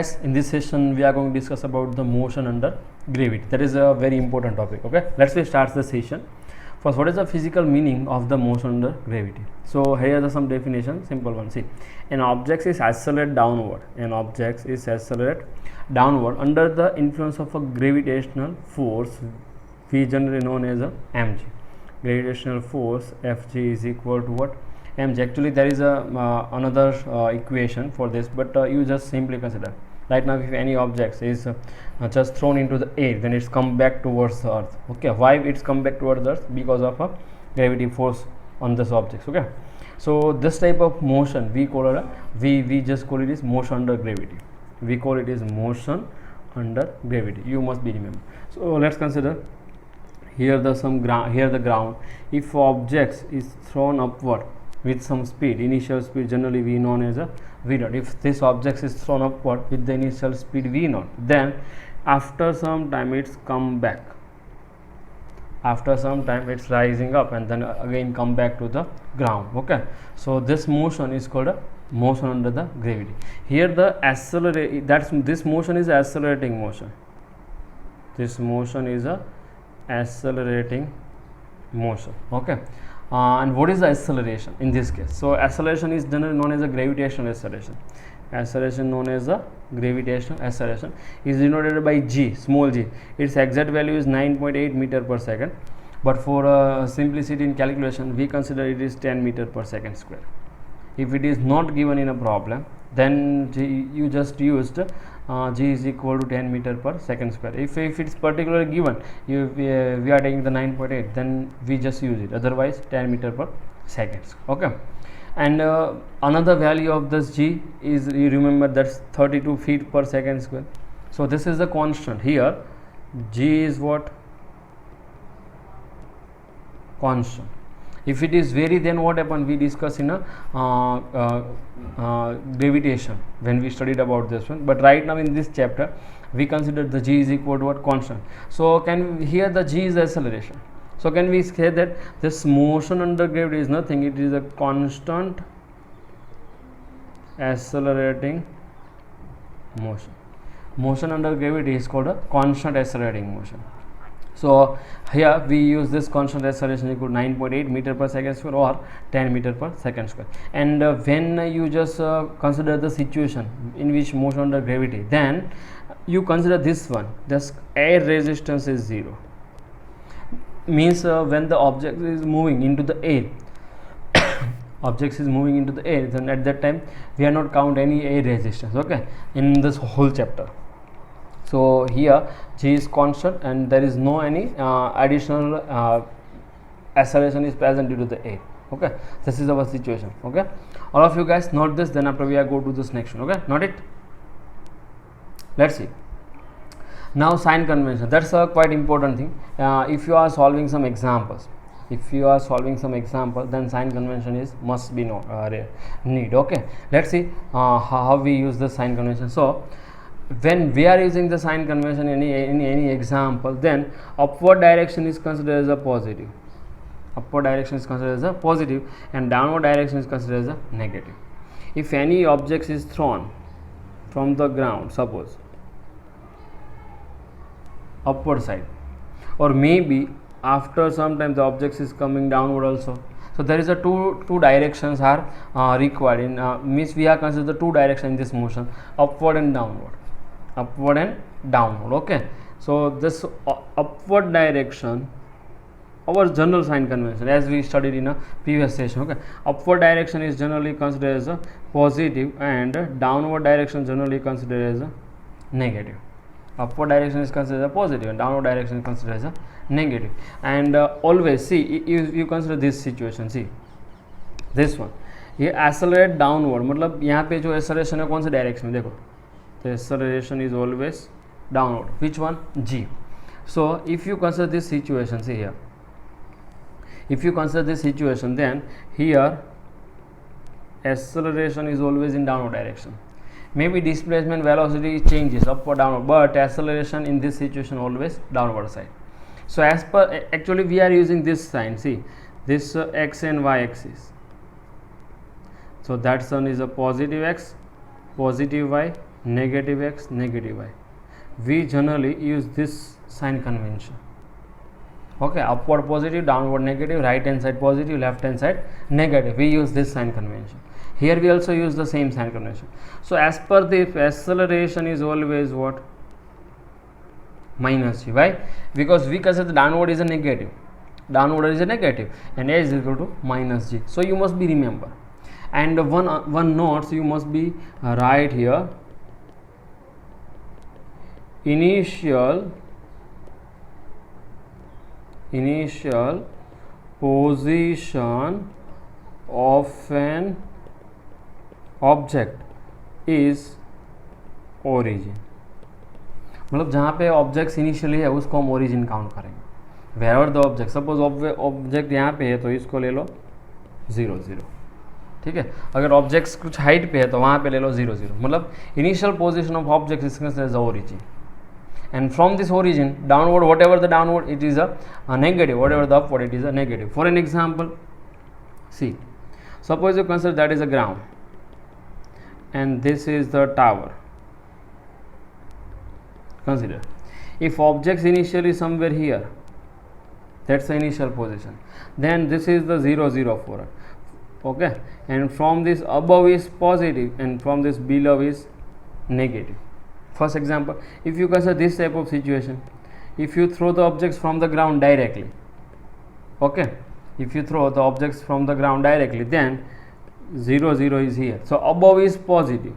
guys, in this session we are going to discuss about the motion under gravity. That is a very important topic. Okay, let's start the session. First, what is the physical meaning of the motion under gravity? So here are some definitions, simple one. See, an object is accelerated downward. An object is accelerated downward under the influence of a gravitational force, we generally known as a mg. Gravitational force Fg is equal to what? Mg. Actually, there is a another equation for this, but you just simply consider. Right now, if any object is just thrown into the air, then it's come back towards the earth. Okay, why it's come back towards the earth? Because of a gravity force on this object. Okay, so this type of motion we call it we just call it is motion under gravity. We call it is motion under gravity. You must be remember. So let's consider here the ground. If objects is thrown upward with some speed, initial speed generally we known as a v0. If this object is thrown upward with the initial speed v0, then after some time it's come back. After some time it's rising up and then again come back to the ground. Okay, so this motion is called a motion under the gravity. Here the this motion is accelerating motion. This motion is a accelerating motion. Okay, and what is the acceleration in this case? So acceleration is generally known as a gravitational acceleration. Acceleration known as a gravitational acceleration is denoted by g, small g. Its exact value is 9.8 meter per second, but for simplicity in calculation we consider it is 10 meter per second square. If it is not given in a problem, then you just used g is equal to 10 meter per second square. If it's particularly given, we are taking the 9.8, then we just use it. Otherwise 10 meter per second. Okay, and another value of this g is, you remember, that's 32 feet per second square. So this is the constant. Here g is what? Constant. If it is vary, then what happen? We discuss in a gravitation when we studied about this one. But right now in this chapter we consider the g is equal to what? Constant. So here the g is acceleration. So can we say that this motion under gravity is nothing? It is a constant accelerating motion. Motion under gravity is called a constant accelerating motion. So here we use this constant acceleration equal to 9.8 meter per second square or 10 meter per second square. And when you just consider the situation in which motion under gravity, then you consider this one, this air resistance is 0. Means when the object is moving into the air, object is moving into the air, then at that time we are not count any air resistance. Okay, in this whole chapter. So here g is constant and there is no any additional acceleration is present due to the air. Okay, this is our situation. Okay, all of you guys note this, then after we are go to this next one. Okay, note it. Let's see. Now sign convention, that's a quite important thing. If you are solving some examples, then sign convention is must be need. Okay, let's see how we use the sign convention. So when we are using the sign convention in any example, then upward direction is considered as a positive. Upward direction is considered as a positive and downward direction is considered as a negative. If any object is thrown from the ground, suppose upward side, or maybe after some time the object is coming downward also. So there is a two directions are required in means we are consider the two directions in this motion, upward and downward. Upward and downward. Okay, so this upward direction, our general sign convention as we studied in a previous session. Okay, upward direction is generally considered as a positive and downward direction generally considered as a negative. Upward direction is considered as a positive and downward direction is considered as a negative. And always see, you consider this situation. See this one, ये accelerate downward, मतलब यहाँ पे जो acceleration है कौन से direction में देखो, the acceleration is always downward. Which one? G. So if you consider this situation, see here, if you consider this situation, then here acceleration is always in downward direction. Maybe displacement velocity changes up or downward, but acceleration in this situation always downward side. So as per, actually we are using this sign, see this x and y axis. So that one is a positive x, positive y, negative x, negative y. We generally use this sign convention. Okay, upward positive, downward negative, right hand side positive, left hand side negative. We use this sign convention. Here we also use the same sign convention. So as per the acceleration is always what? Minus g. Why? Because we consider the downward is a negative. Downward is a negative and a is equal to minus g. So you must be remember. And one note you must be write here. Initial position of an object is origin. मतलब जहाँ पे objects initially है उसको हम origin count करेंगे. Where the object, suppose object यहाँ पे है तो इसको ले लो 0 0. ठीक है, अगर ऑब्जेक्ट्स कुछ हाइट पे है तो वहाँ पे ले लो 0 0. मतलब initial position of object is considered as the origin. And from this origin downward, whatever the downward, it is a negative, whatever the upward, it is a negative. For an example, see, suppose you consider that is a ground and this is the tower. Consider if objects initially somewhere here, that's the initial position, then this is the 0 0 for it. Okay, and from this above is positive and from this below is negative. First example, if you consider this type of situation, if you throw the objects from the ground directly, okay, if you throw the objects from the ground directly, then 0 0 is here. So above is positive.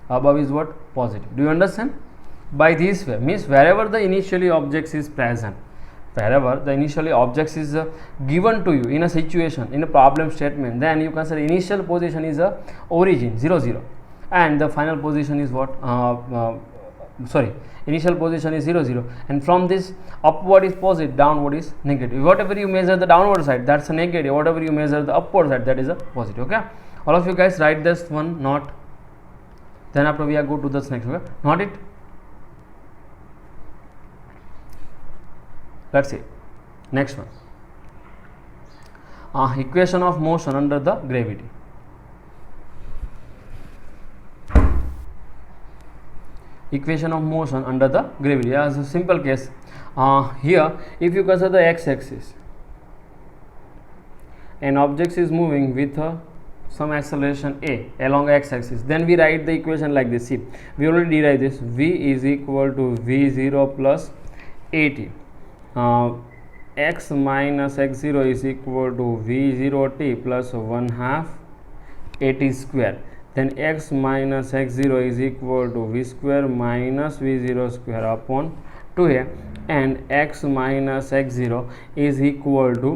Above is what? Positive. Do you understand? By this way, means wherever the initially objects is present, wherever the initially objects is given to you in a situation, in a problem statement, then you consider initial position is a origin 0 0. And the final position is what? Initial position is 0 0, and from this upward is positive, downward is negative. Whatever you measure the downward side, that's a negative. Whatever you measure the upward side, that is a positive. Okay, all of you guys write this one note. Then after we are go to this next. Okay, note it. Let's see next one. Equation of motion under the gravity. Equation of motion under the gravity. As a simple case, here if you consider the x-axis, an object is moving with some acceleration a along x-axis, then we write the equation like this. See, we already derived this. V is equal to v0 plus at. X minus x0 is equal to v0t plus 1/2 at square. Then x minus x0 is equal to v square minus v0 square upon 2a, and x minus x0 is equal to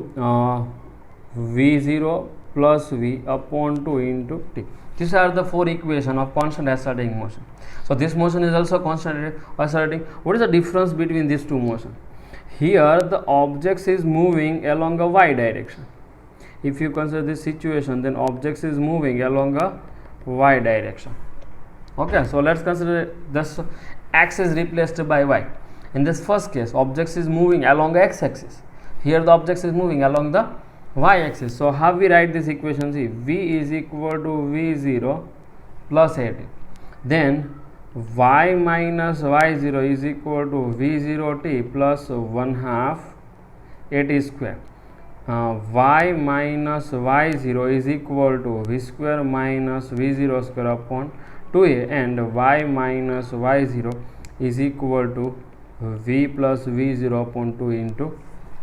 v0 plus v upon 2 into t. These are the four equations of constant accelerating motion. So this motion is also constant accelerating. What is the difference between these two motions? Here the object is moving along a y direction. If you consider this situation, then object is moving along a y direction. Okay, so let's consider this x is replaced by y. In this first case, object is moving along the x-axis. Here the object is moving along the y-axis. So how we write this equation? See, v is equal to v0 plus at. Then y minus y0 is equal to v0t plus 1/2 at square. Y minus y0 is equal to v square minus v0 square upon 2a, and y minus y0 is equal to v plus v0 upon 2 into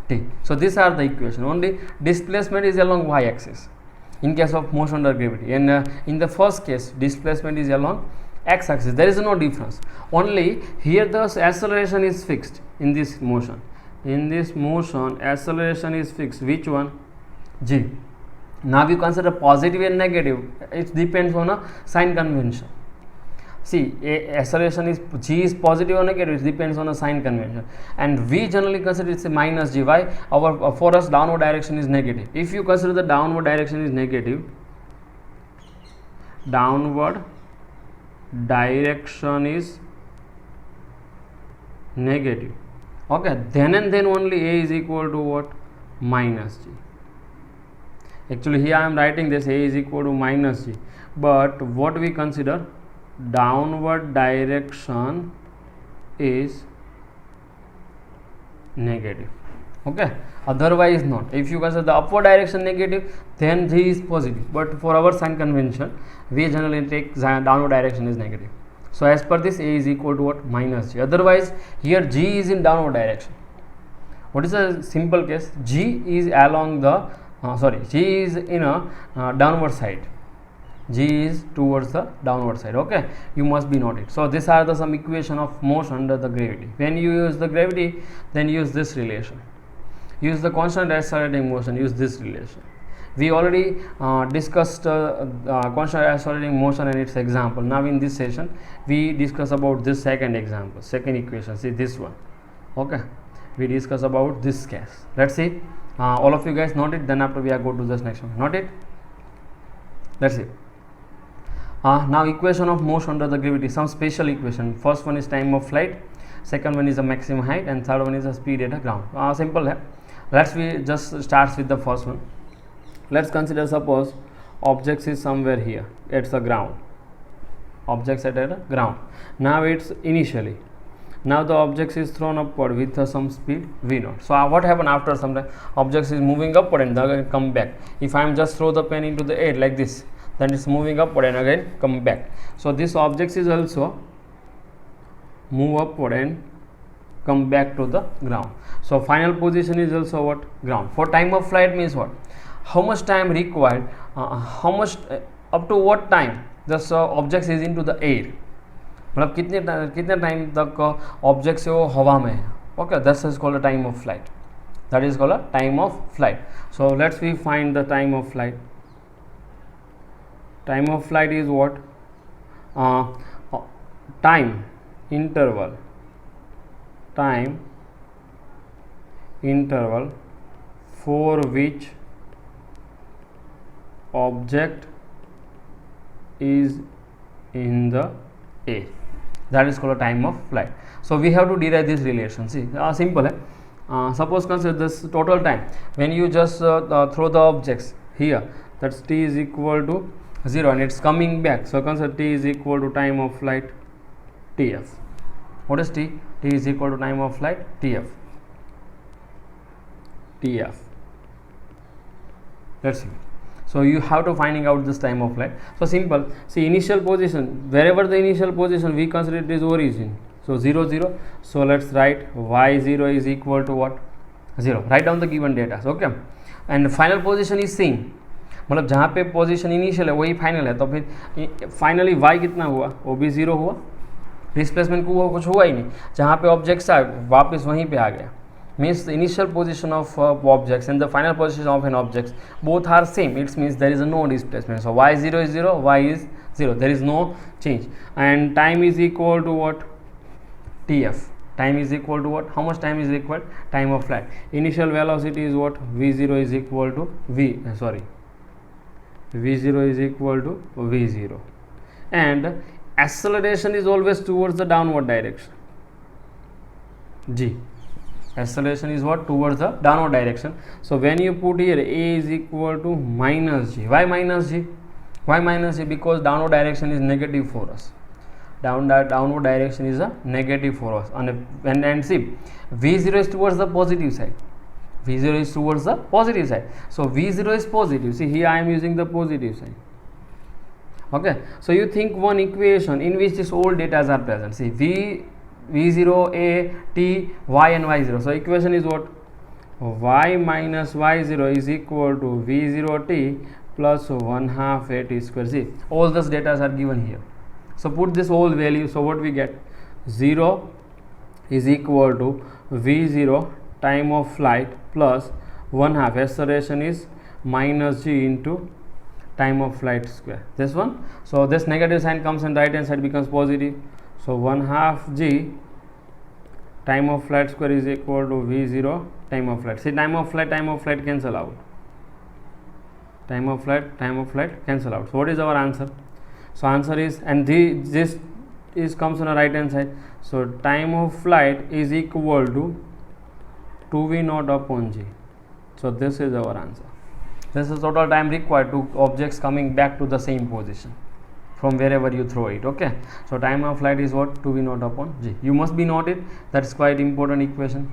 t. So these are the equation. Only displacement is along y-axis in case of motion under gravity, and in the first case displacement is along x-axis. There is no difference. Only here the acceleration is fixed in this motion. In this motion, acceleration is fixed. Which one? G. Now you consider positive and negative. It depends on a sign convention. See, acceleration is g is positive or negative. It depends on a sign convention. And we generally consider it's a minus g. Why? For us downward direction is negative. If you consider the downward direction is negative, downward direction is negative. Okay, then and then only a is equal to what? Minus g. Actually here I am writing this a is equal to minus g, but what we consider? downward direction is negative. Okay, otherwise not. If you consider the upward direction negative, then G is positive, but for our sign convention we generally take downward direction is negative. So as per this, A is equal to what? Minus G. Otherwise here G is in downward direction. What is a simple case? G is along the G is in a downward side. G is towards the downward side. Okay, you must be noted. So these are the some equation of motion under the gravity. When you use the gravity, then use this relation. Use the constant accelerating motion, use this relation. We already discussed constant accelerating motion and its example. Now in this session we discuss about this second example, second equation. See this one. Okay, we discuss about this case. Let's see. All of you guys note it. Then after we are go to this next one. Note it. Let's see. Now equation of motion under the gravity. Some special equation. First one is time of flight. Second one is the maximum height, and third one is the speed at the ground. Simple. Hai? Let's we just starts with the first one. Let's consider suppose objects is somewhere here. It's the ground. Objects at the ground. Now it's initially. Now the objects is thrown upward with some speed v0. So what happened after some time? Objects is moving upward and again come back. If I am just throw the pen into the air like this, then it's moving upward and again come back. So this objects is also move upward and come back to the ground. So final position is also what? Ground. For time of flight means what? How much time required? How much up to what time this objects is into the air? मतलब कितने time तक object से वो हवा में है. Okay, that's is called time of flight. That is called time of flight. So let's we find the time of flight. Time of flight is what? Time interval for which object is in the air. That is called a time of flight. So we have to derive this relation. See, simple. Suppose consider this total time when you just throw the objects here, that's t is equal to 0 and it's coming back. So consider t is equal to time of flight tf. What is t? T is equal to time of flight tf. Let's see. So you have to finding out this time of flight. So simple. See, initial position, wherever the initial position we consider it is origin. So 0 0. So let's write y0 is equal to what? 0. Write down the given data. Okay. And final position is same. मतलब जहाँ पे position initial है वही final है, तो फिर finally y कितना हुआ? वो भी 0 हुआ. डिस्प्लेसमेंट को कुछ हुआ ही नहीं. जहाँ पे ऑब्जेक्ट्स आए वापस वहीं पे आ गया. Means the initial position of objects and the final position of an object both are same. It means there is no displacement. So y0 is 0, y is 0. There is no change. And time is equal to what? Tf. Time is equal to what? How much time is required? Time of flight. Initial velocity is what? v0 is equal to v0 is equal to v0. And acceleration is always towards the downward direction. G. Acceleration is what? Towards the downward direction. So when you put here a is equal to minus g. Why minus g? Why minus g? Because downward direction is negative for us. Downward direction is a negative for us. And see, v0 is towards the positive side. v0 is towards the positive side. So v0 is positive. See, here I am using the positive side. Okay. So you think one equation in which this all data are present. See, v0, a, t, y and y0. So equation is what? Y minus y0 is equal to v0 t plus 1/2 a t square. See, all those data are given here. So put this whole value. So what we get? 0 is equal to v0 time of flight plus 1/2. Acceleration is minus g into time of flight square. This one. So this negative sign comes and right hand side becomes positive. So 1/2 g time of flight square is equal to v0 time of flight. See, time of flight cancel out. Time of flight cancel out. So what is our answer? So answer is, and this is comes on the right hand side. So time of flight is equal to 2v0 upon g. So this is our answer. This is total time required to objects coming back to the same position. from wherever you throw it. Okay, so time of flight is what? 2v naught upon g. You must be note it. That's quite important equation.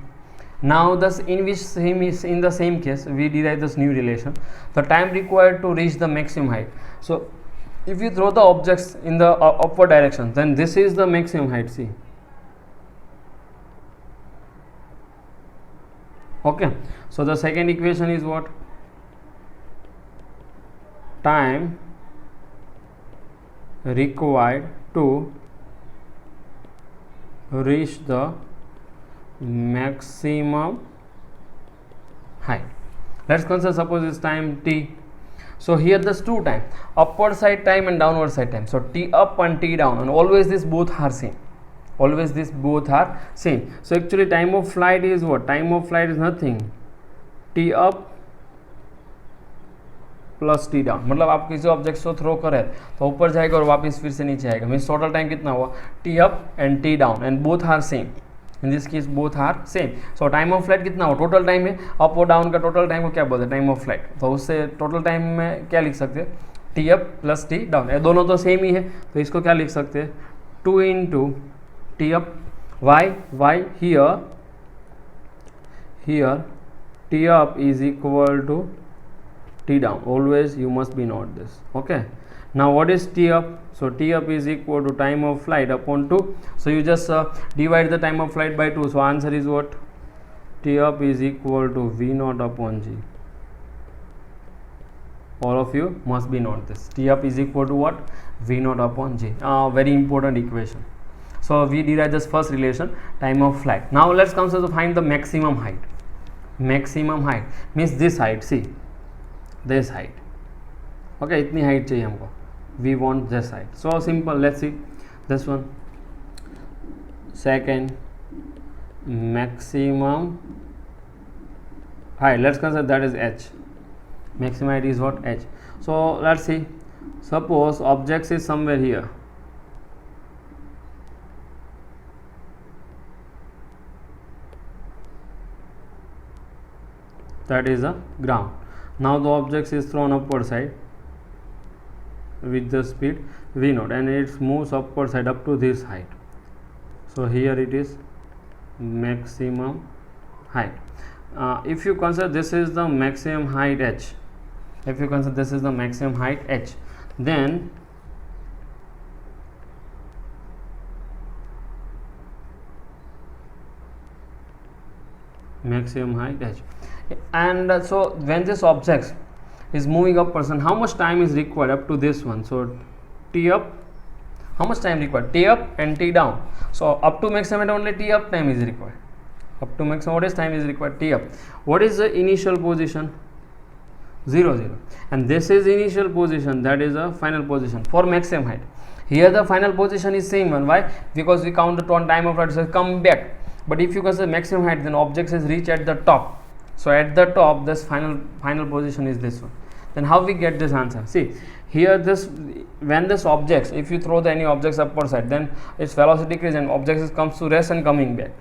Now thus in which same is in the same case we derive this new relation, the time required to reach the maximum height. So if you throw the objects in the upward direction, then this is the maximum height. See, okay, so the second equation is what? Time required to reach the maximum height. Let's consider, suppose it's time t. So here there's two time, upward side time and downward side time. So t up and t down, and always these both are same. Always these both are same. So actually time of flight is what? Time of flight is nothing, t up plus T down. मतलब आप किसी object को throw करें तो ऊपर जाएगा और वापस फिर से नीचे आएगा. मीन्स टोटल टाइम कितना हुआ? T up and T down, and both are same. In this case both are same. So time of flight कितना हुआ? टोटल टाइम है अप और डाउन का टोटल टाइम को क्या बोलते हैं? Time of flight. तो उससे टोटल टाइम में क्या लिख सकते हैं? T up plus T down. ये दोनों तो सेम ही है, तो इसको क्या लिख सकते हैं? 2 into T up. Why here T up is equal to t down. Always you must be note this. Okay, now what is t up? So t up is equal to time of flight upon 2. So you just divide the time of flight by 2. So answer is what? T up is equal to v naught upon g. All of you must be note this. T up is equal to what? V naught upon g. Very important equation. So we derive this first relation, time of flight. Now let's consider to find the maximum height. Maximum height means this height. See, this height. Okay, इतनी height चाहिए हमको. We want this height. So simple. Let's see this one. Second maximum height. Let's consider that is h. Maximum height is what? h. So let's see. Suppose object is somewhere here. That is the ground. Now the object is thrown upward side with the speed v naught, and it moves upward side up to this height. So here it is maximum height. If you consider this is the maximum height h, if you consider this is the maximum height h, then maximum height h. And so when this object is moving up person, how much time is required up to this one? So t up, how much time required? T up and t down. So up to maximum only t up time is required. Up to maximum what is time is required? T up. What is the initial position? 0 0, and this is initial position, that is the final position for maximum height. Here the final position is same one. Why? Because we count the time of flight, so come back. But if you consider maximum height, then object is reach at the top. So at the top this final position is this one. Then how we get this answer? See here, this when this objects, if you throw any objects upward side, then its velocity decreases and objects comes to rest and coming back.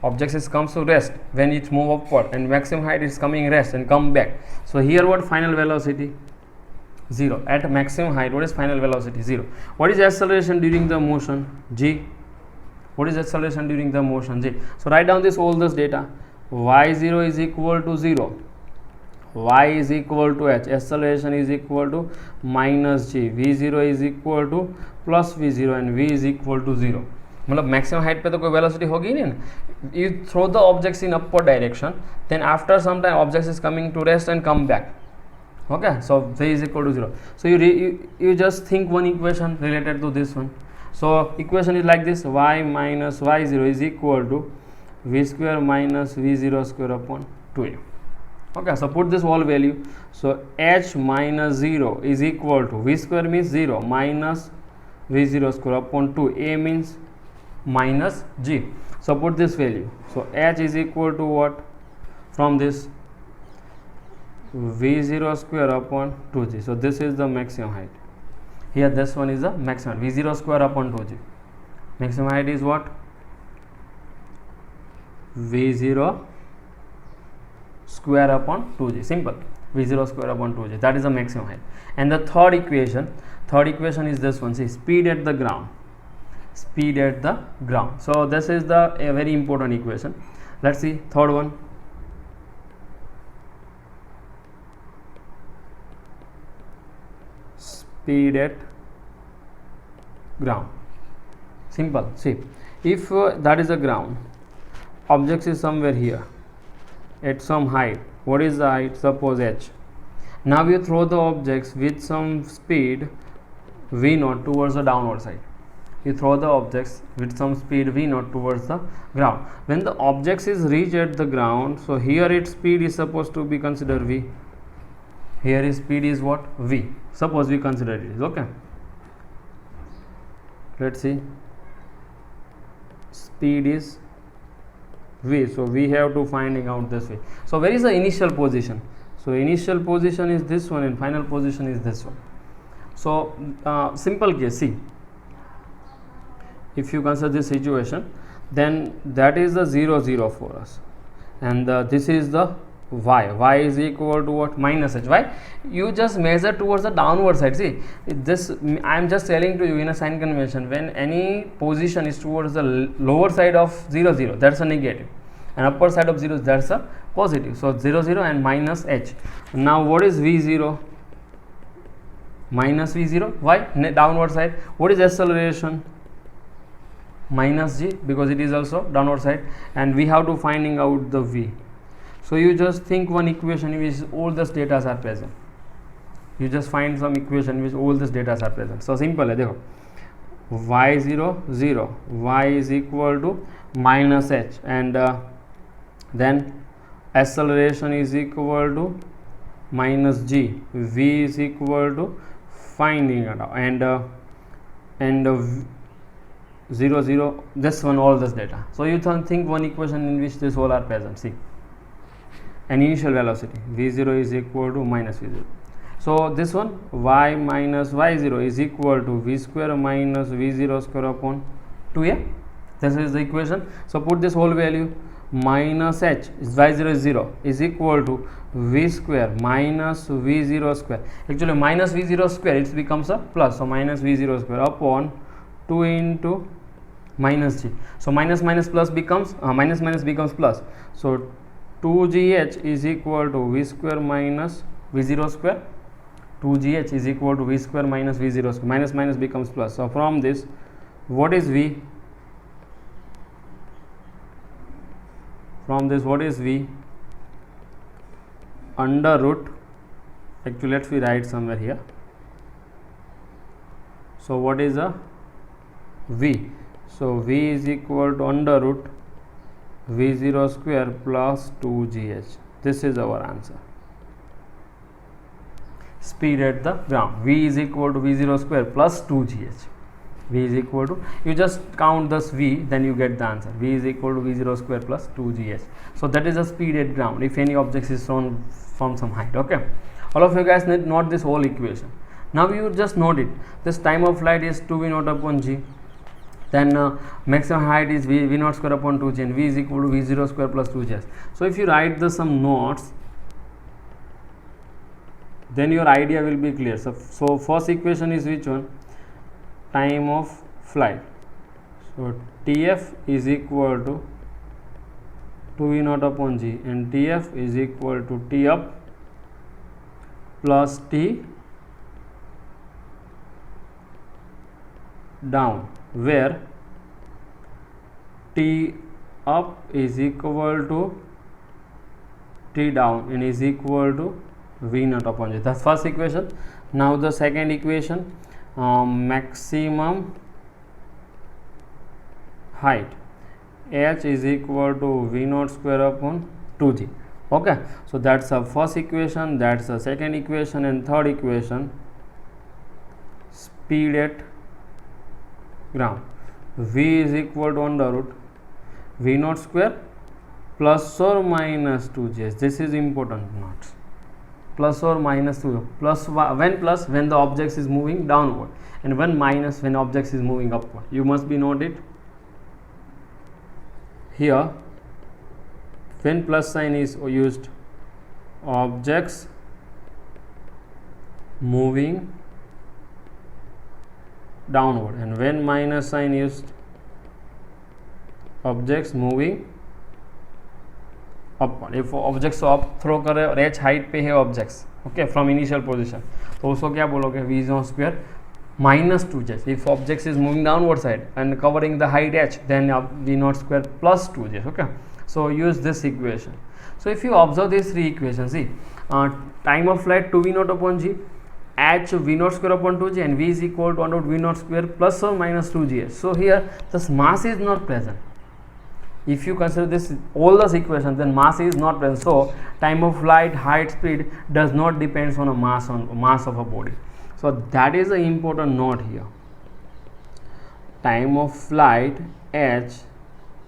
Objects is comes to rest when it move upward, and maximum height is coming rest and come back. So here what? Final velocity 0. At maximum height what is final velocity? 0. What is acceleration during the motion? G. What is acceleration during the motion? G. So write down this all this data. y0 is equal to 0, y is equal to h, acceleration is equal to minus g, v0 is equal to plus v0, and v is equal to 0. मतलब maximum height पे तो कोई velocity होगी नहीं ना. You throw the objects in upward direction, then after some time object is coming to rest and come back. Okay, so v is equal to 0. So you just think one equation related to this one. So equation is like this: y minus y0 is equal to v square minus v0 square upon 2a. Okay, so put this whole value. So h minus 0 is equal to v square means 0 minus v0 square upon 2, a means minus g. So put this value. So h is equal to what? From this v0 square upon 2g. So this is the maximum height. Here this one is the maximum, v0 square upon 2g. Maximum height is what? v0 square upon 2g, simple, v0 square upon 2g, that is the maximum height. And the third equation is this one, see, speed at the ground. So this is a very important equation. Let's see third one. Speed at ground, simple. See, if that is the ground, object is somewhere here at some height. What is the height? Suppose h. Now you throw the objects with some speed v0 towards the downward side. You throw the objects with some speed v0 towards the ground. When the objects is reached at the ground, so here its speed is supposed to be considered v. Here its speed is what? V. Suppose we consider it is okay. Let's see. Speed is v. So we have to finding out this way. So where is the initial position? So initial position is this one and final position is this one. So simple case, see, if you consider this situation, then that is the 0 0 for us, and this is the y is equal to what? Minus h. Why? You just measure towards the downward side. See, this I am just telling to you in a sign convention, when any position is towards the lower side of 0 0, that's a negative, and upper side of 0, that's a positive. So 0 0 and minus h. Now what is v0? Minus v0. Why? Downward side. What is acceleration? Minus g, because it is also downward side, and we have to finding out the v. So you just think one equation in which all the data are present. You just find some equation in which all the data are present. So simple है देखो, y0 0, y is equal to minus h, and then acceleration is equal to minus g, v is equal to finding it out, and 0 0, this one, all this data. So you think one equation in which this all are present. See, and initial velocity v0 is equal to minus v0. So this one, y minus y0 is equal to v square minus v0 square upon 2a. This is the equation. So put this whole value, minus h is y0 is 0 is equal to v square minus v0 square. Actually minus v0 square, it becomes a plus, so minus v0 square upon 2 into minus g. So minus minus plus becomes minus minus becomes plus. So 2gh is equal to v square minus v0 square. 2gh is equal to v square minus v0 square. Minus minus becomes plus. So from this, what is v? From this, what is v? Under root. Actually, let's we write somewhere here. So what is a v? So v is equal to under root v0 square plus 2gh. This is our answer. Speed at the ground, v is equal to v0 square plus 2gh. V is equal to, you just count this v, then you get the answer. V is equal to v0 square plus 2gh. So that is the speed at ground if any object is thrown from some height. Okay, all of you guys need note this whole equation. Now you just note it. This time of flight is 2v0 upon g. Then maximum height is v0 square upon 2g, and v is equal to v0 square plus 2g. So if you write the some notes, then your idea will be clear. So first equation is which one? Time of flight. So tf is equal to 2v0 upon g, and tf is equal to t up plus t down, where t up is equal to t down and is equal to v0 upon g. That's first equation. Now the second equation, maximum height h is equal to v0 square upon 2g. Okay, so that's the first equation, that's the second equation, and third equation, speed at ground, v is equal to under root v0 square plus or minus 2g. This is important note. Plus or minus 2. Plus when the object is moving downward, and when minus when object is moving upward. You must be noted here. When plus sign is used, objects moving downward, and when minus sign used, objects moving upward. if objects up throw करे और h height पे है objects, okay, from initial position, तो उसको क्या बोलोगे, v zero square minus 2j. if objects is moving downward side and covering the height h, then v naught square plus 2j. okay, so use this equation. So if you observe these three equations, see, time of flight 2v naught upon g, h v naught square upon 2j, and v is equal to under v naught square plus or minus 2j. so here this mass is not present. If you consider this all those equations, then mass is not present. So time of flight, height, speed does not depends on a mass of a body. So that is an important note here. Time of flight h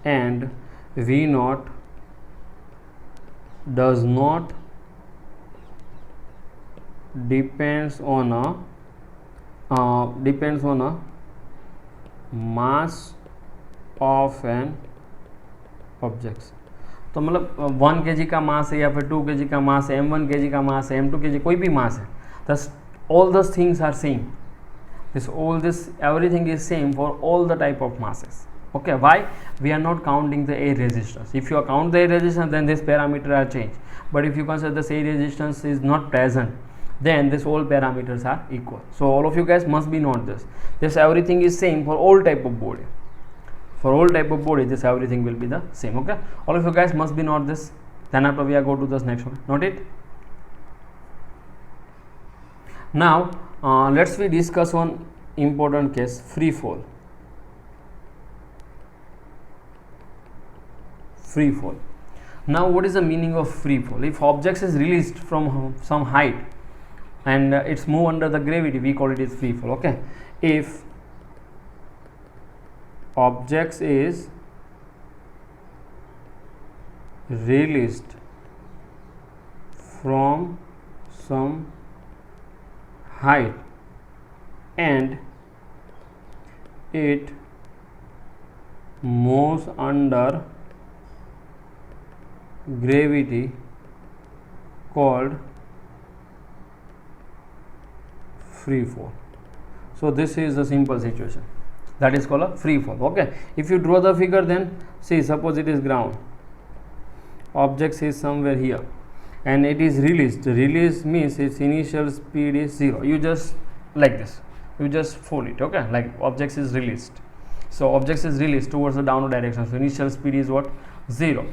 and v naught does not depends on a mass of an objects. तो मतलब 1 kg का मास है या फिर 2 kg का मास है, m1 kg का मास है, m2 kg, कोई भी मास है, thus all those things are same. Everything is same for all the type of masses. Okay, why? We are not counting the air resistance. If you count the air resistance, then this parameter are changed. But if you consider the air resistance is not present, then this all parameters are equal. So all of you guys must be note this. This everything is same for all type of body. For all type of body, this everything will be the same. Okay, all of you guys must be note this. Then after we are go to the next one. Note it. Now let's we discuss one important case, free fall. Free fall. Now what is the meaning of free fall? If objects is released from some height and it's move under the gravity, we call it is free fall. Okay, if objects is released from some height and it moves under gravity, called free fall. So this is the simple situation, that is called a free fall. Okay, if you draw the figure, then see, suppose it is ground, objects is somewhere here and it is released. Release means its initial speed is 0. You just like this, you just fold it. Okay, like objects is released, so objects is released towards the downward direction, so initial speed is what, 0,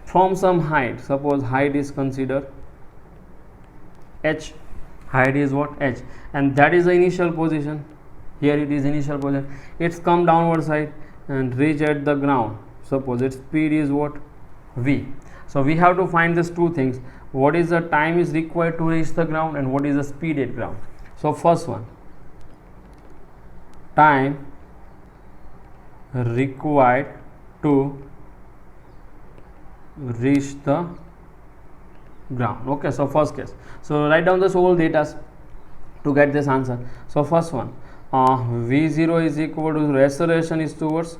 from some height. Suppose height is considered h, height is what, h, and that is the initial position. Here it is initial position, it's come downward side and reach at the ground. Suppose its speed is what, v. So we have to find these two things, what is the time is required to reach the ground and what is the speed at ground. So first one, time required to reach the ground. Okay, so first case, so write down this whole data to get this answer. So first one, v0 is equal to, acceleration is towards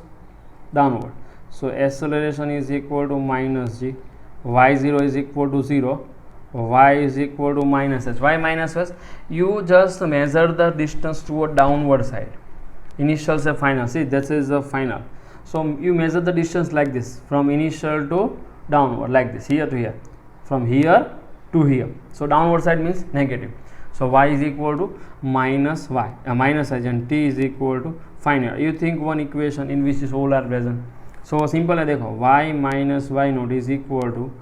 downward, so acceleration is equal to minus g, y0 is equal to 0, y is equal to minus h. Why minus h? You just measure the distance toward downward side, initial से final. See, this is the final, so you measure the distance like this, from initial to downward, like this, here to here, from here to here. So downward side means negative, so y is equal to minus y, minus h, and t is equal to final. You think one equation in which is all are present. So simple है, देखो, y minus y naught is equal to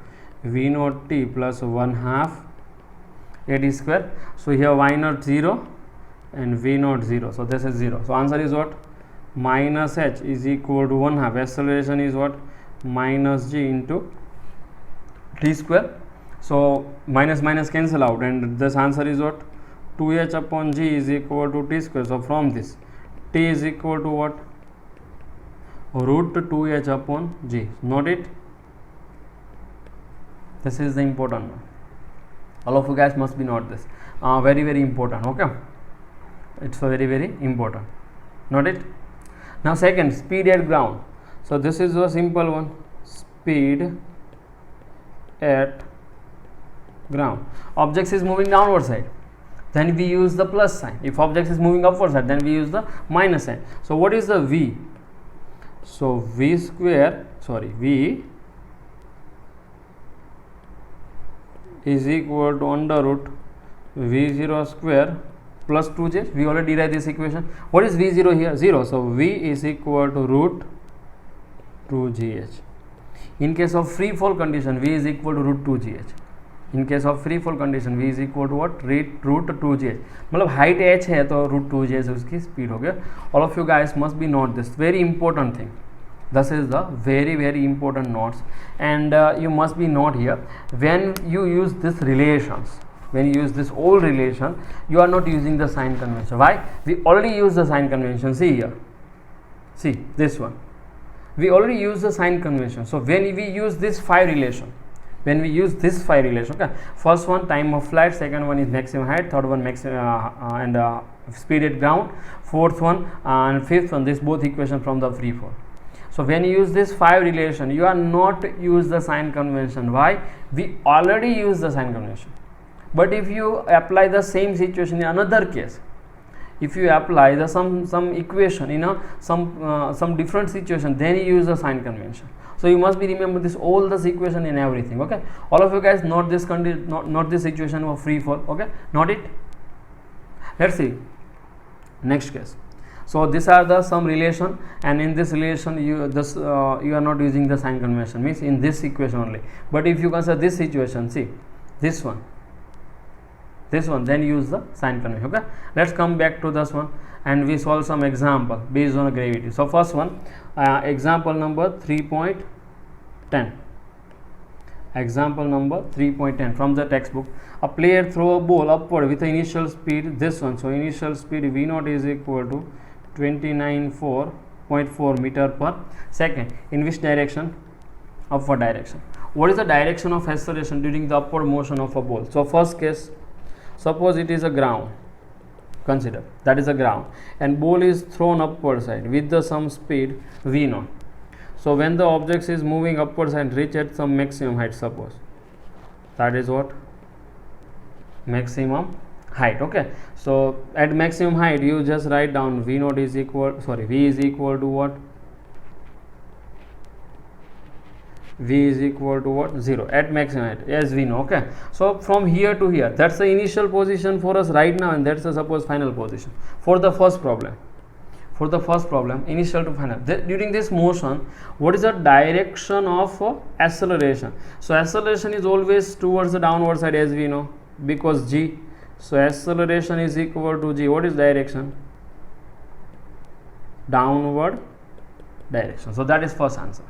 v naught t plus 1/2 a t square. So here y naught 0 and v naught 0, so this is 0. So answer is what, minus h is equal to 1/2, acceleration is what, minus g into t square. So minus minus cancel out, and this answer is what, 2h upon g is equal to t square. So from this, t is equal to what, root 2h upon g. Note it. This is the important one. All of you guys must be note this. Very very important. Okay, it's very very important. Note it. Now second, speed at ground. So this is a simple one. Speed at ground. Object is moving downward side, then we use the plus sign. If object is moving upward side, then we use the minus sign. So what is the V? So V is equal to under root V0 square plus 2j. We already derived this equation. What is V0 here? 0. So V is equal to root 2gh. In case of free fall condition, V is equal to root 2gh. In case of free fall condition, V is equal to what? root 2gh. मतलब height h है तो root 2gh उसकी speed हो गया. All of you guys must be note this very important thing. This is the very important notes, and you must be note here when you use this relations. When you use this old relation, you are not using the sign convention. Why? We already use the sign convention. See here. See this one. We already use the sign convention. So when we use this phi relation, okay, first one time of flight, second one is maximum height, third one maximum speed at ground, fourth one and fifth one, this both equation from the free fall. So when you use this phi relation, you are not use the sign convention. Why? We already use the sign convention. But if you apply the same situation in another case, if you apply the some equation in some different situation, then you use the sign convention. So you must be remember this all this equation in everything. Okay, all of you guys note this not this situation of free fall. Okay, note it. Let's see next case. So these are the some relation, and in this relation you are not using the sign convention, means in this equation only. But if you consider this situation, see this one, then use the sign convention. Okay, let's come back to this one and we solve some example based on gravity. So first one, example number 3.10. Example number 3.10 from the textbook. A player throw a ball upward with the initial speed, this one. So initial speed V0 is equal to 294.4 meter per second. In which direction? Upward direction. What is the direction of acceleration during the upward motion of a ball? So first case, suppose it is a ground. Consider that is a ground, and ball is thrown upward side with the some speed V0. So when the object is moving upwards and reach at some maximum height, suppose that is what? Maximum height. Okay, so at maximum height you just write down V0 is equal, V is equal to what? V is equal to what? 0 at maximum height, as we know. Okay, so from here to here, that's the initial position for us right now, and that's the suppose final position for the first problem. For the first problem, initial to final. During this motion, what is the direction of acceleration? So acceleration is always towards the downward side, as we know, because g. So acceleration is equal to g. What is direction? Downward direction. So that is first answer.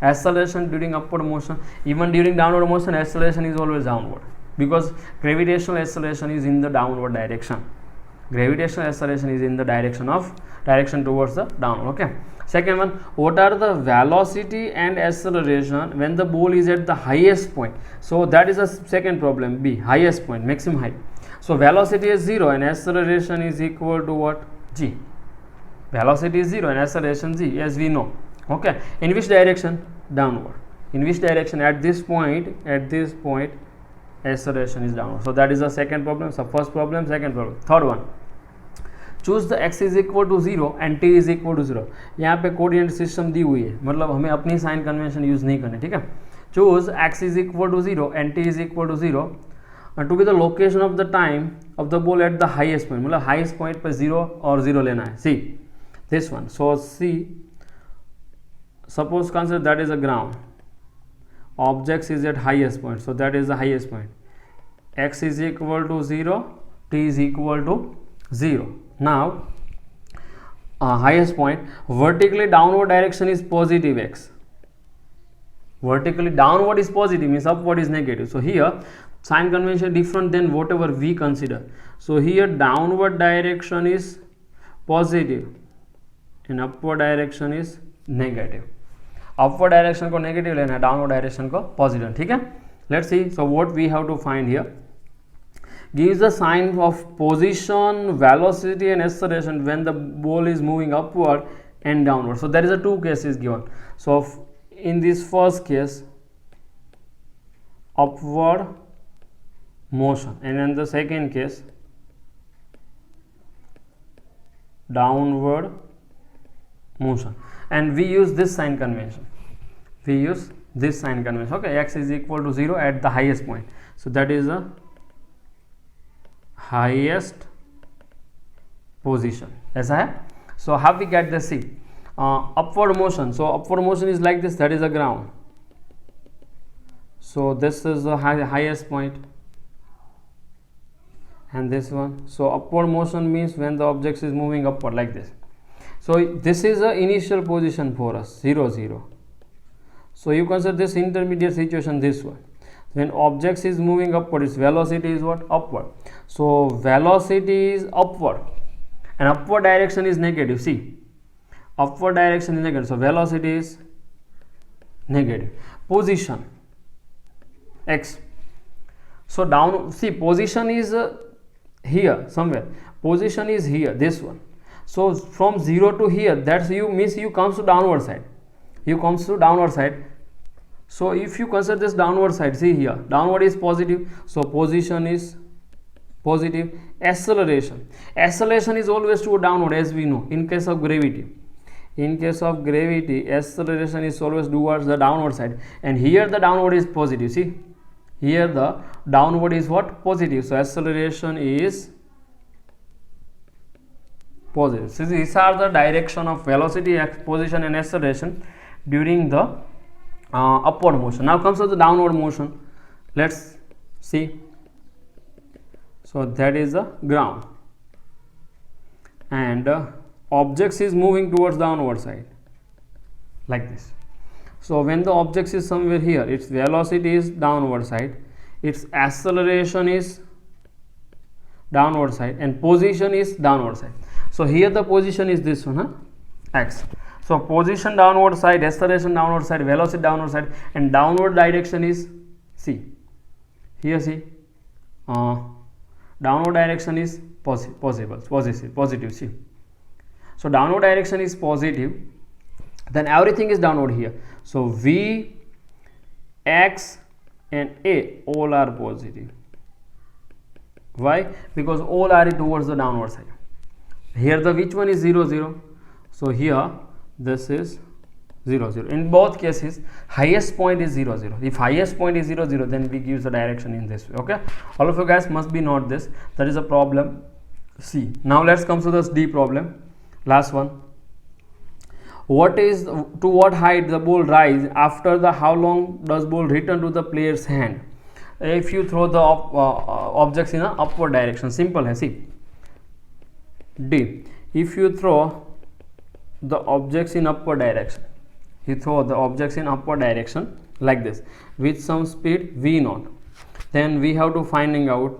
Acceleration during upward motion, even during downward motion, acceleration is always downward, because gravitational acceleration is in the downward direction. Gravitational acceleration is in the direction towards the downward. Okay, second one, what are the velocity and acceleration when the ball is at the highest point? So that is the second problem, B, highest point, maximum height. So velocity is 0 and acceleration is equal to what? G. Velocity is 0 and acceleration G, as we know. Okay, in which direction? Downward. In which direction? At this point acceleration is downward. So that is the second problem. So first problem, second problem. Third one, choose the x is equal to 0 and t is equal to 0. यहाँ पे coordinate system दी हुई है, मतलब हमें अपनी sign convention use नहीं करनी. ठीक है, choose x is equal to 0 and t is equal to 0 to be the location of the time of the ball at the highest point. मतलब highest point पे 0 और 0 लेना है. See this one. So see, suppose consider that is a ground, objects is at highest point, so that is the highest point. X is equal to 0, t is equal to 0. Now highest point, vertically downward direction is positive x. Vertically downward is positive, means upward is negative. So here sign convention different than whatever we consider. So here downward direction is positive and upward direction is negative. Upward direction को negative लेना है, downward direction को positive. ठीक है, let's see. So what we have to find here, gives the sign of position, velocity and acceleration when the ball is moving upward and downward. So there is a two cases given. So in this first case, upward motion, and in the second case downward motion, and we use this sign convention. Okay, x is equal to 0 at the highest point, so that is the highest position. ऐसा है. So how we get the C? Upward motion. So upward motion is like this, that is the ground. So this is the highest point, and this one. So upward motion means when the object is moving upward like this. So this is the initial position for us, 0 0. So you consider this intermediate situation, this one. When object is moving upward, its velocity is what? Upward. So velocity is upward, and upward direction is negative. See, upward direction is negative, so velocity is negative. Position x. So down, see, position is here somewhere. Position is here, this one. So from 0 to here, that's you means you comes to downward side. So if you consider this downward side, see here, downward is positive, so position is positive. Acceleration is always to downward, as we know. In case of gravity, acceleration is always towards the downward side, and here the downward is positive. See, here the downward is what? Positive. So acceleration is positive. So these are the direction of velocity, position, and acceleration during the upward motion. Now comes to the downward motion. Let's see. So that is the ground, and object is moving towards downward side like this. So when the object is somewhere here, its velocity is downward side, its acceleration is downward side, and position is downward side. So here the position is this one, x. So position downward side, acceleration downward side, velocity downward side, and downward direction is C. Here see, downward direction is positive. See, so downward direction is positive, then everything is downward here. So V, X, and A all are positive. Why? Because all are towards the downward side. Here the which one is 0 0. So here this is 0 0. In both cases, highest point is 0 0. If highest point is 0 0, then we give the direction in this way. Okay, all of you guys must be note this. That is a problem C. Now let's come to this D problem, last one. What is, to what height the ball rise after the, how long does ball return to the player's hand if you throw the objects in a upward direction? Simple hai. See, D, if you throw the objects in upward direction, like this with some speed v0, then we have to finding out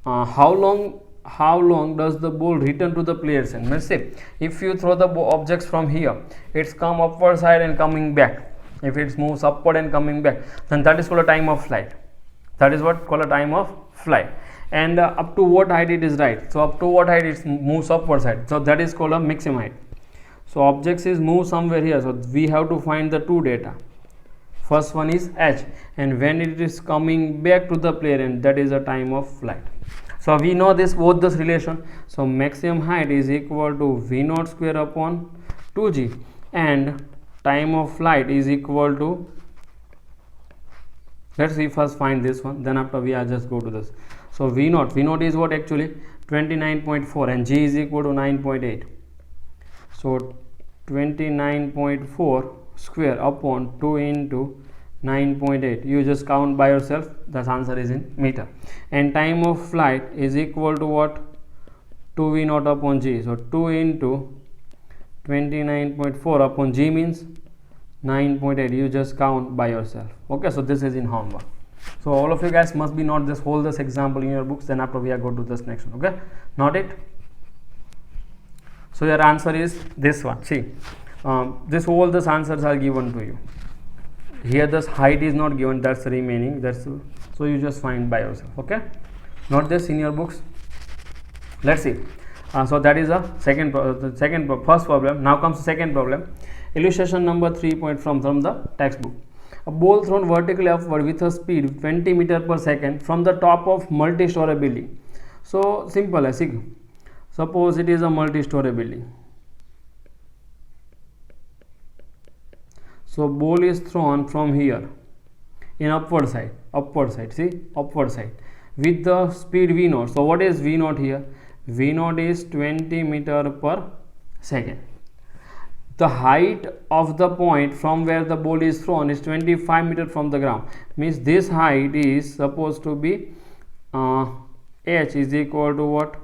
how long does the ball return to the player's hand. Let's say if you throw the objects from here, it's come upward side and coming back. If it moves upward and coming back, then that is called a time of flight. That is what called a time of flight. And up to what height it is right. So up to what height it moves upward side. So that is called a maximum height. So objects is move somewhere here. So we have to find the two data. First one is h, and when it is coming back to the player end, that is a time of flight. So we know this, both this relation. So maximum height is equal to v0 square upon 2g, and time of flight is equal to, let's see, first find this one, then after we are just go to this. So v0 is what actually 29.4, and g is equal to 9.8. So 29.4 square upon 2 into 9.8. You just count by yourself, the answer is in meter. And time of flight is equal to what? 2v0 upon g. So 2 into 29.4 upon g means 9.8. You just count by yourself. Okay, so this is in homework. So all of you guys must be note this, hold this example in your books, then after we are go to this next one. Okay, note it. So your answer is this one. See, this all these answers are given to you. Here this height is not given, that's remaining. That's so you just find by yourself. Okay, note this in your books. Let's see. So that is the first problem. Now comes the second problem. Illustration number 3 point from the textbook. A ball thrown vertically upward with a speed 20 meter per second from the top of multi-story building. So simple है, सीख. Suppose it is a multi-story building. So ball is thrown from here in upward side, see, upward side with the speed v naught. So what is v naught here? V naught is 20 meter per second. The height of the point from where the ball is thrown is 25 meter from the ground. Means this height is supposed to be h is equal to what?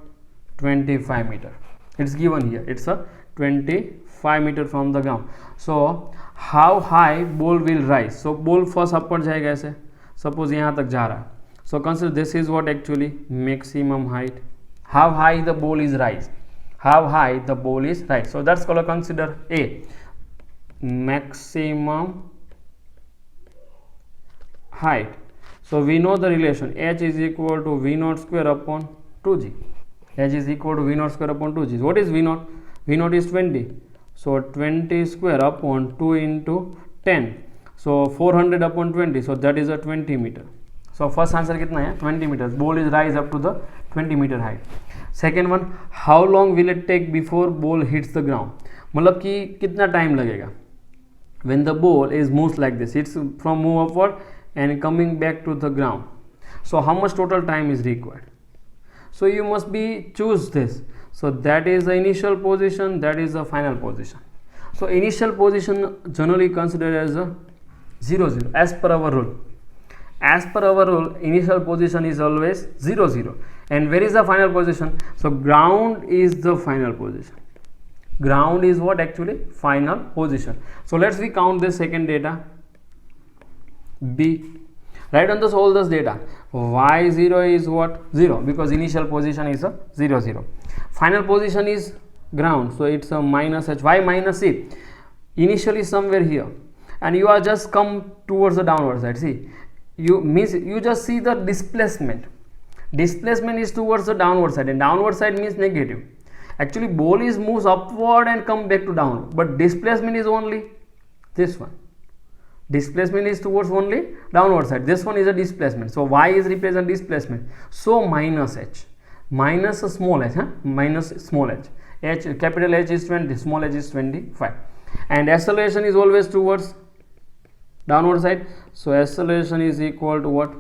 25 meter. It's given here. It's a 25 meter from the ground. So how high ball will rise? So ball first upward जाएगा ऐसे. Suppose यहाँ तक जा रहा है. So consider this is what actually maximum height. How high the ball is rise? How high the ball is rise? So that's called, consider A, maximum height. So we know the relation h is equal to v naught square upon 2g. H is equal to v naught square upon 2g. What is v naught? V naught is 20. So 20 square upon 2 into 10. So 400 upon 20. So that is a 20 meter. So first answer कितना है? 20 meters. Ball is rise up to the 20 meter height. Second one, how long will it take before ball hits the ground? मतलब कि कितना time लगेगा? When the ball is moves like this, it's from move upward and coming back to the ground. So how much total time is required? So you must be choose this. So that is the initial position, that is the final position. So initial position generally considered as a 0 0 as per our rule. As per our rule, initial position is always 0 0. And where is the final position? So ground is the final position. Ground is what actually? Final position. So let's we count this second data. B. Write on this all this data. Y0 is what? 0, because initial position is a 0 0. Final position is ground, so it's a minus h. Why minus c? Initially somewhere here, and you are just come towards the downward side. See, you just see the displacement. Displacement is towards the downward side, and downward side means negative. Actually ball is moves upward and come back to downward, but displacement is only this one. Displacement is towards only downward side. This one is a displacement. So y is represent displacement. So minus h, minus a small h, minus small h. H, capital H is 20, small h is 25. And acceleration is always towards downward side. So acceleration is equal to what?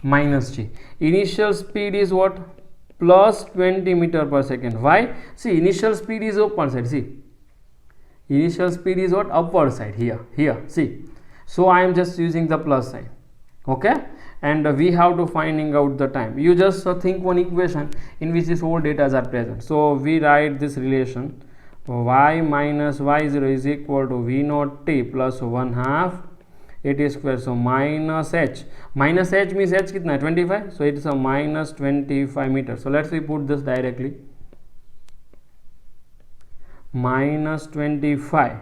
Minus g. Initial speed is what? Plus 20 meter per second. Why? See, initial speed is upward side. See, initial speed is what? Upward side. Here. See. So I am just using the plus sign. Okay. And we have to finding out the time. You just think one equation in which these all data are present. So we write this relation. Y minus y0 is equal to v naught t plus 1/2 it square. So minus h. Minus h means h kitna hai? 25. So it is a minus 25 meters. So let's we put this directly. Minus 25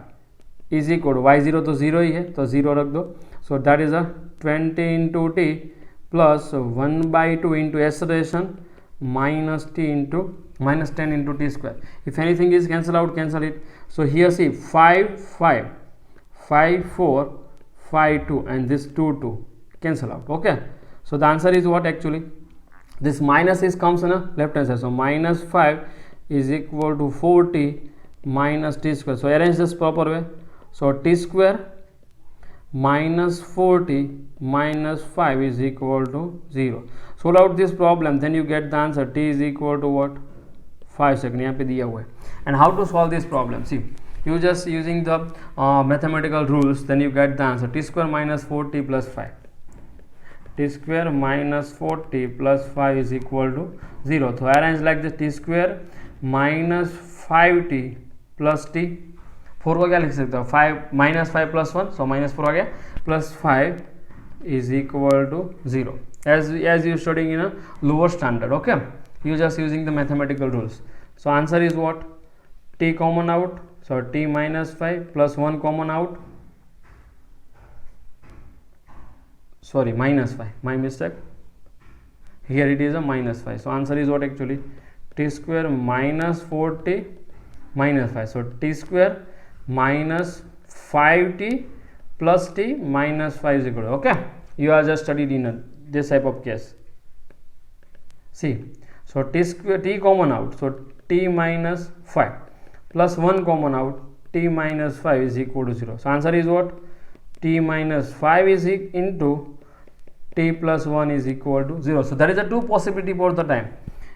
is equal to y0 तो 0 ही है, तो 0 रख दो. So that is a 20 into t plus 1/2 into acceleration minus t into minus 10 into t square. If anything is cancel out, cancel it. So here see 5 5 5 4 5 2 and this 2 2 cancel out. Okay. So the answer is what actually? This minus is comes on a left hand side. So minus 5 is equal to 4t minus t square. So arrange this proper way. So t square minus 4t minus 5 is equal to 0. Solve out this problem, then you get the answer. T is equal to what? 5 seconds. यहाँ पे दिया हुआ है. And how to solve this problem? See, you just using the mathematical rules, then you get the answer. T square minus 4t plus 5. T square minus 4t plus 5 is equal to 0. So arrange like this. T square minus 5t plus t. 4 को क्या लिख सकते हो? 5 minus 5 plus 1. So minus 4 आ गया. Plus 5 is equal to 0. As you studying in a lower standard. Okay. You just using the mathematical rules. So answer is what? T common out. So t minus 5 plus 1 common out. Sorry, minus 5. My mistake. Here it is a minus 5. So answer is what actually? T square minus 4t minus 5. So t square minus 5t plus t minus 5 is equal to, okay, you are just studied in this type of case. See, so t square, t common out, so t minus 5 plus 1 common out, t minus 5 is equal to 0. So answer is what? T minus 5 is into t plus 1 is equal to 0. So there is a two possibility for the time.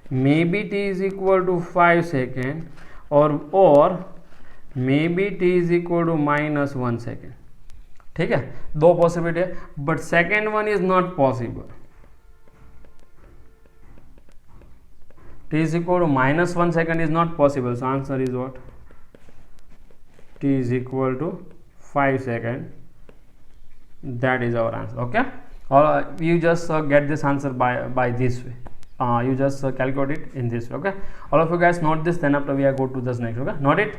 Maybe t is equal to 5 second or maybe t is equal to minus 1 second. ठीक है, दो possibility है, but second one is not possible. t is equal to minus 1 second is not possible. So answer is what? T is equal to 5 second. That is our answer. Okay, or you just get this answer by this way. You just calculate it in this way. Okay, all of you guys note this, then after we are go to this next. Okay, note it.